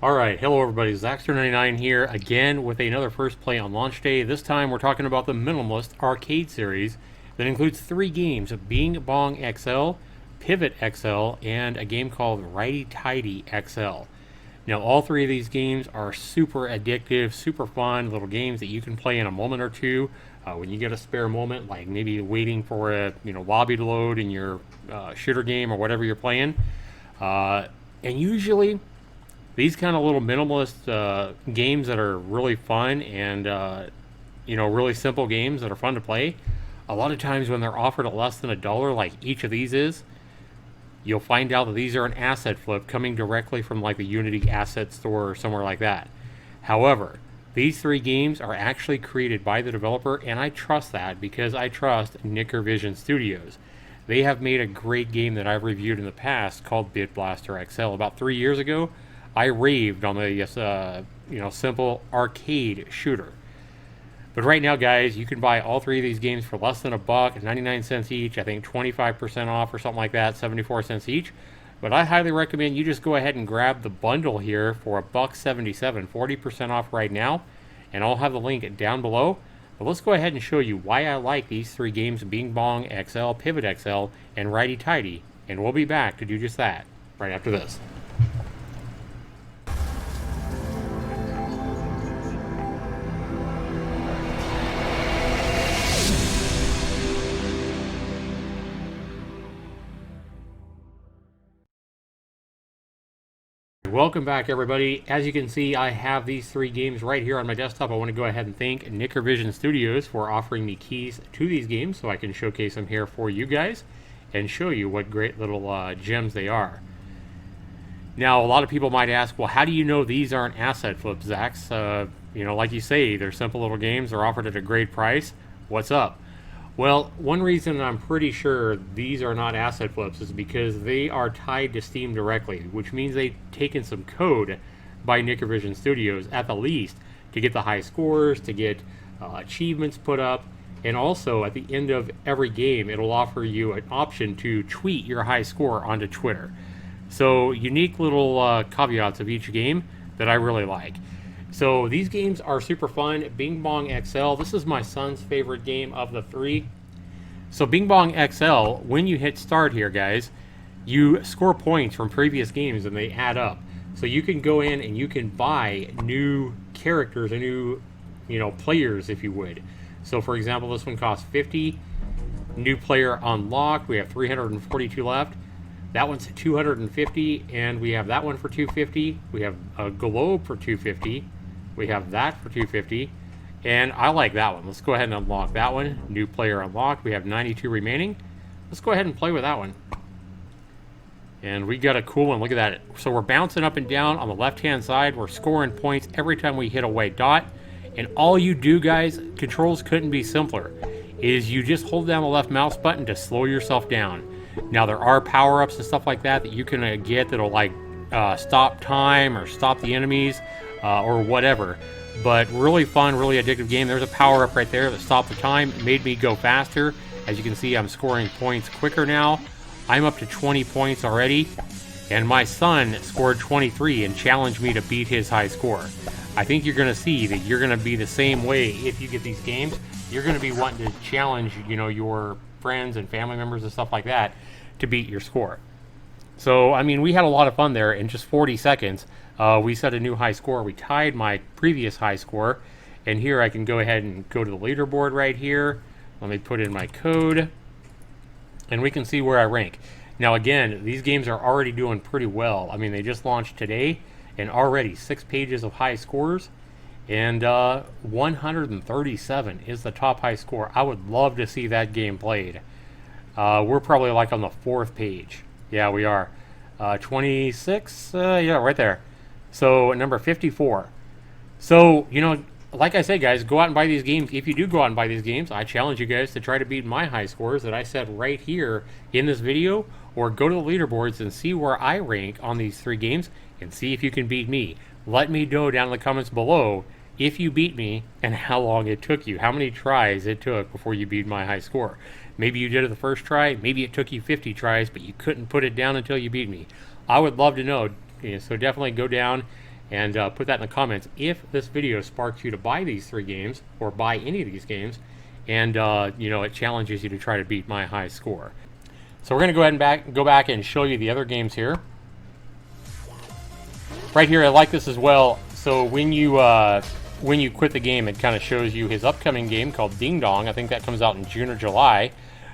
Alright, hello everybody, Zaxtorian here again with another First Play on launch day. This time we're talking about the Minimalist arcade series that includes 3 games, Bong XL, Pivot XL, and a game called Righty Tighty XL. Now all 3 of these games are super addictive, super fun little games that you can play in a moment or two when you get a spare moment, like maybe waiting for a lobby to load in your shooter game or whatever you're playing. And usually these kind of little minimalist games that are really fun and really simple games that are fun to play, a lot of times when they're offered at less than $1 like each of these is, you'll find out that these are an asset flip coming directly from like the Unity asset store or somewhere like that. However, these 3 games are actually created by the developer, and I trust that because I trust Nickervision Studios. They have made a great game that I've reviewed in the past called Bit Blaster XL. About 3 years ago, I raved on the simple arcade shooter. But right now, guys, you can buy all 3 of these games for less than $1, 99 cents each. I think 25% off or something like that, 74 cents each. But I highly recommend you just go ahead and grab the bundle here for $1.77, 40% off right now. And I'll have the link down below. But let's go ahead and show you why I like these 3 games, Bong XL, Pivot XL, and Righty Tighty. And we'll be back to do just that right after this. Welcome back, everybody. As you can see, I have these 3 games right here on my desktop. I want to go ahead and thank Nickervision Studios for offering me keys to these games so I can showcase them here for you guys and show you what great little gems they are. Now, a lot of people might ask, well, how do you know these aren't asset flips, Zax? Like you say, they're simple little games. They're offered at a great price. What's up? Well, one reason I'm pretty sure these are not asset flips is because they are tied to Steam directly, which means they've taken some code by Nickervision Studios, at the least, to get the high scores, to get achievements put up, and also at the end of every game, it'll offer you an option to tweet your high score onto Twitter. So, unique little caveats of each game that I really like. So these games are super fun. Bong XL, this is my son's favorite game of the 3. So Bong XL, when you hit start here, guys, you score points from previous games and they add up. So you can go in and you can buy new characters and new, players, if you would. So for example, this one costs 50. New player unlocked. We have 342 left. That one's 250, and we have that one for 250. We have a globe for 250. We have that for 250, and I like that one. Let's go ahead and unlock that one. New player unlocked. We have 92 remaining. Let's go ahead and play with that one. And we got a cool one. Look at that. So we're bouncing up and down on the left-hand side. We're scoring points every time we hit a white dot. And all you do, guys, controls couldn't be simpler, is you just hold down the left mouse button to slow yourself down. Now, there are power-ups and stuff like that you can get that'll, stop time or stop the enemies. Or whatever, but really fun, really addictive game. There's a power-up right there that stopped the time. It made me go faster. As you can see, I'm scoring points quicker now. I'm up to 20 points already, and my son scored 23 and challenged me to beat his high score. I think you're going to see that you're going to be the same way if you get these games. You're going to be wanting to challenge, your friends and family members and stuff like that to beat your score. So, I mean, we had a lot of fun there in just 40 seconds. We set a new high score. We tied my previous high score. And here I can go ahead and go to the leaderboard right here. Let me put in my code. And we can see where I rank. Now, again, these games are already doing pretty well. I mean, they just launched today. And already 6 pages of high scores. And 137 is the top high score. I would love to see that game played. We're probably like on the 4th page. Yeah, we are. 26? Yeah, right there. So, number 54. So, like I said, guys, go out and buy these games. If you do go out and buy these games, I challenge you guys to try to beat my high scores that I set right here in this video, or go to the leaderboards and see where I rank on these 3 games and see if you can beat me. Let me know down in the comments below if you beat me and how long it took you, how many tries it took before you beat my high score. Maybe you did it the first try, maybe it took you 50 tries, but you couldn't put it down until you beat me. I would love to know. So definitely go down and put that in the comments if this video sparks you to buy these 3 games or buy any of these games, and you know, it challenges you to try to beat my high score. So we're going to go ahead and go back and show you the other games here. Right here, I like this as well. So when you quit the game, it kind of shows you his upcoming game called Ding Dong. I think that comes out in June or July.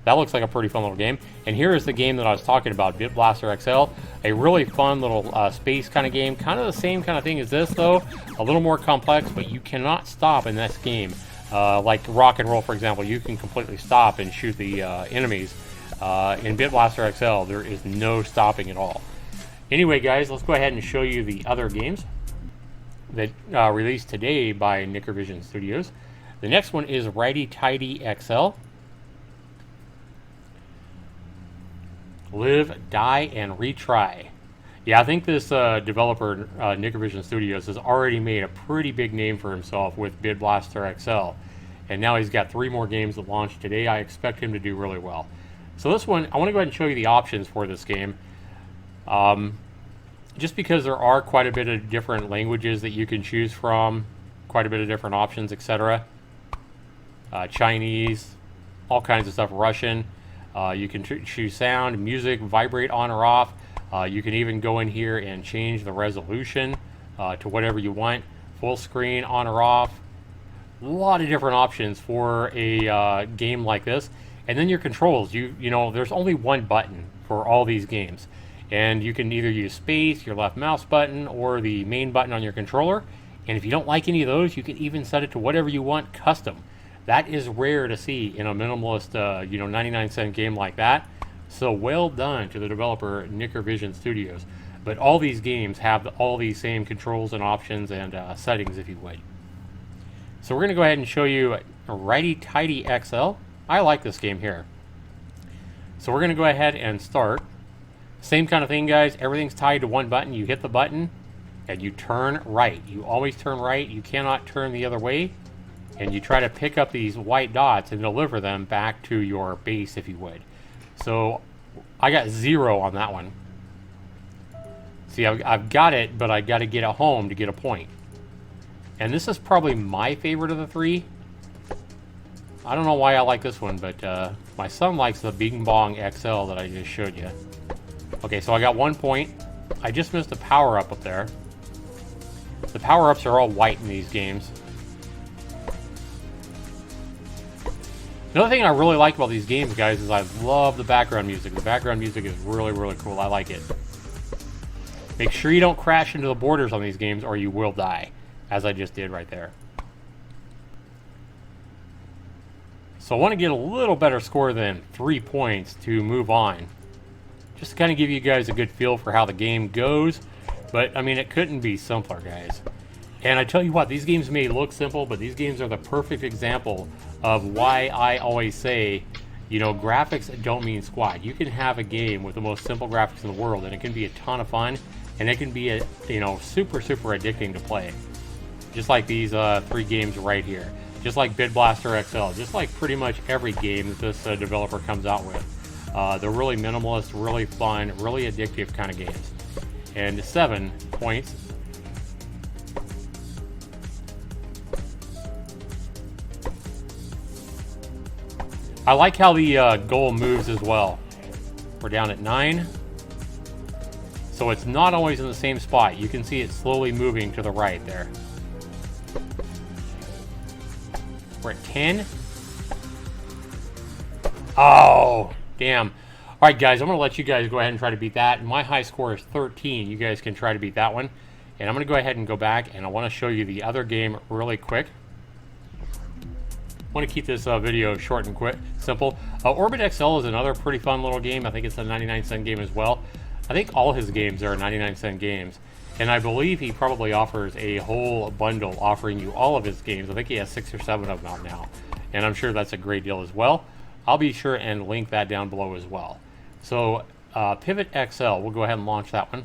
That looks like a pretty fun little game. And here is the game that I was talking about, Bit Blaster XL. A really fun little space kind of game. Kind of the same kind of thing as this, though. A little more complex, but you cannot stop in this game. Like Rock and Roll, for example, you can completely stop and shoot the enemies. In Bit Blaster XL, there is no stopping at all. Anyway, guys, let's go ahead and show you the other games that released today by Nickervision Studios. The next one is Righty Tighty XL. Live, Die, and Retry. Yeah, I think this developer, Nickervision Studios, has already made a pretty big name for himself with Bit Blaster XL. And now he's got 3 more games that launched today. I expect him to do really well. So this one, I want to go ahead and show you the options for this game. Just because there are quite a bit of different languages that you can choose from, quite a bit of different options, etc. Chinese, all kinds of stuff, Russian. You can choose sound, music, vibrate on or off. You can even go in here and change the resolution to whatever you want. Full screen, on or off. A lot of different options for a game like this. And then your controls, you know, there's only one button for all these games. And you can either use space, your left mouse button, or the main button on your controller. And if you don't like any of those, you can even set it to whatever you want, custom. That is rare to see in a minimalist, 99-cent game like that. So well done to the developer, Nickervision Studios. But all these games have all these same controls and options and settings, if you would. So we're going to go ahead and show you Righty Tighty XL. I like this game here. So we're going to go ahead and start. Same kind of thing, guys. Everything's tied to one button. You hit the button and you turn right. You always turn right. You cannot turn the other way. And you try to pick up these white dots and deliver them back to your base, if you would. So I got 0 on that one. See, I've got it, but I got to get it home to get a point. And this is probably my favorite of the 3. I don't know why I like this one, but my son likes the Bong XL that I just showed you. Okay, so I got 1 point. I just missed a power-up up there. The power-ups are all white in these games. Another thing I really like about these games, guys, is I love the background music. The background music is really, really cool. I like it. Make sure you don't crash into the borders on these games or you will die, as I just did right there. So I want to get a little better score than 3 points to move on. Just to kind of give you guys a good feel for how the game goes. But, I mean, it couldn't be simpler, guys. And I tell you what, these games may look simple, but these games are the perfect example of why I always say, you know, graphics don't mean squat. You can have a game with the most simple graphics in the world, and it can be a ton of fun, and it can be, super, super addicting to play. Just like these 3 games right here. Just like Bit Blaster XL. Just like pretty much every game that this developer comes out with. They're really minimalist, really fun, really addictive kind of games. And 7 points. I like how the goal moves as well. We're down at 9. So it's not always in the same spot. You can see it slowly moving to the right there. We're at 10. Oh, damn. All right, guys, I'm going to let you guys go ahead and try to beat that. My high score is 13. You guys can try to beat that one. And I'm going to go ahead and go back, and I want to show you the other game really quick. I want to keep this video short and quick, simple. Orbit XL is another pretty fun little game. I think it's a 99-cent game as well. I think all his games are 99-cent games. And I believe he probably offers a whole bundle offering you all of his games. I think he has 6 or 7 of them out now. And I'm sure that's a great deal as well. I'll be sure and link that down below as well. So Pivot XL, we'll go ahead and launch that one.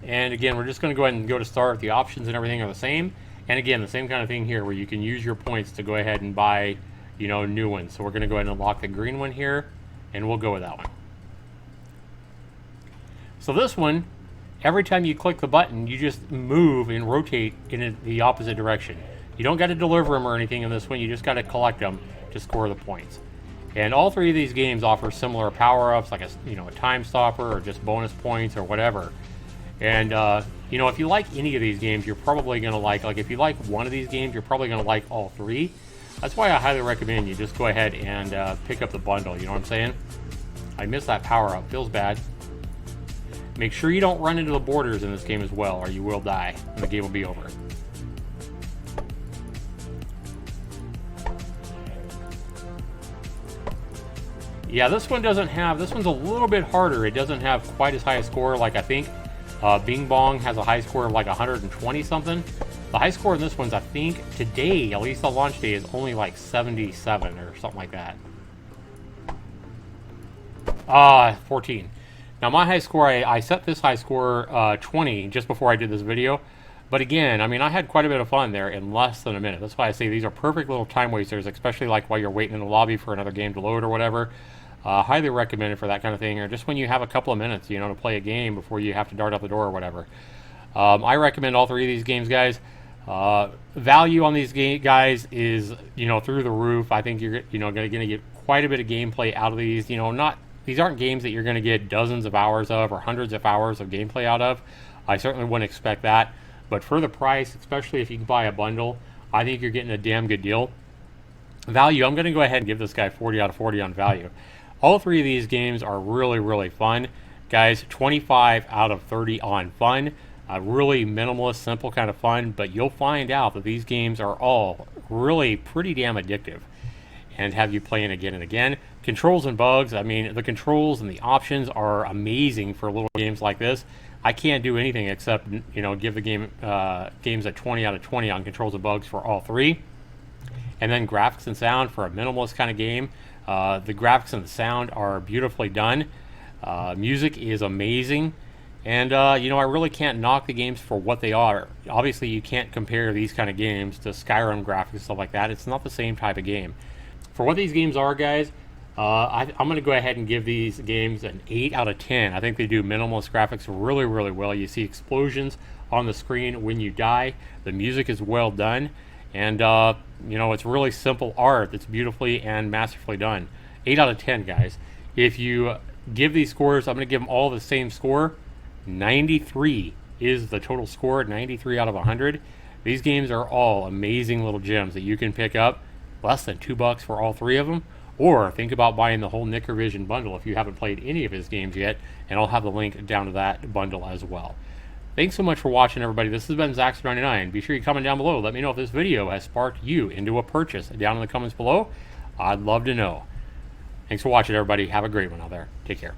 And again, we're just going to go ahead and go to start. The options and everything are the same. And again, the same kind of thing here where you can use your points to go ahead and buy, new ones. So we're going to go ahead and unlock the green one here, and we'll go with that one. So this one, every time you click the button, you just move and rotate in the opposite direction. You don't got to deliver them or anything in this one. You just got to collect them to score the points. And all three of these games offer similar power-ups, like a time stopper or just bonus points or whatever. And if you like any of these games, you're probably going to like if you like one of these games, you're probably going to like all three. That's why I highly recommend you just go ahead and pick up the bundle. You know what I'm saying? I missed that power-up. Feels bad. Make sure you don't run into the borders in this game as well, or you will die, and the game will be over. Yeah, this one's a little bit harder. It doesn't have quite as high a score. Like I think Bong has a high score of like 120 something. The high score in this one's, I think, today, at least the launch day, is only like 77 or something like that. 14. Now my high score, I set this high score 20 just before I did this video. But again, I mean, I had quite a bit of fun there in less than a minute. That's why I say these are perfect little time wasters, especially like while you're waiting in the lobby for another game to load or whatever. Highly recommended for that kind of thing, or just when you have a couple of minutes, to play a game before you have to dart out the door or whatever. I recommend all three of these games, guys. Value on these guys is, through the roof. I think you're, going to get quite a bit of gameplay out of these. These aren't games that you're going to get dozens of hours of or hundreds of hours of gameplay out of. I certainly wouldn't expect that. But for the price, especially if you can buy a bundle, I think you're getting a damn good deal. Value, I'm going to go ahead and give this guy 40 out of 40 on value. All three of these games are really, really fun. Guys, 25 out of 30 on fun. Really minimalist, simple kind of fun, but you'll find out that these games are all really pretty damn addictive and have you playing again and again. Controls and bugs, I mean, the controls and the options are amazing for little games like this. I can't do anything except, give the games a 20 out of 20 on controls and bugs for all three. And then graphics and sound for a minimalist kind of game. The graphics and the sound are beautifully done. Music is amazing. And, I really can't knock the games for what they are. Obviously, you can't compare these kind of games to Skyrim graphics and stuff like that. It's not the same type of game. For what these games are, guys, I'm going to go ahead and give these games an 8 out of 10. I think they do minimalist graphics really, really well. You see explosions on the screen when you die. The music is well done. And, it's really simple art that's beautifully and masterfully done. 8 out of 10, guys. If you give these scores, I'm going to give them all the same score. 93 is the total score, 93 out of 100. These games are all amazing little gems that you can pick up. Less than $2 for all three of them. Or think about buying the whole Nickervision bundle if you haven't played any of his games yet. And I'll have the link down to that bundle as well. Thanks so much for watching, everybody. This has been Zaxtorian. Be sure you comment down below. Let me know if this video has sparked you into a purchase down in the comments below. I'd love to know. Thanks for watching, everybody. Have a great one out there. Take care.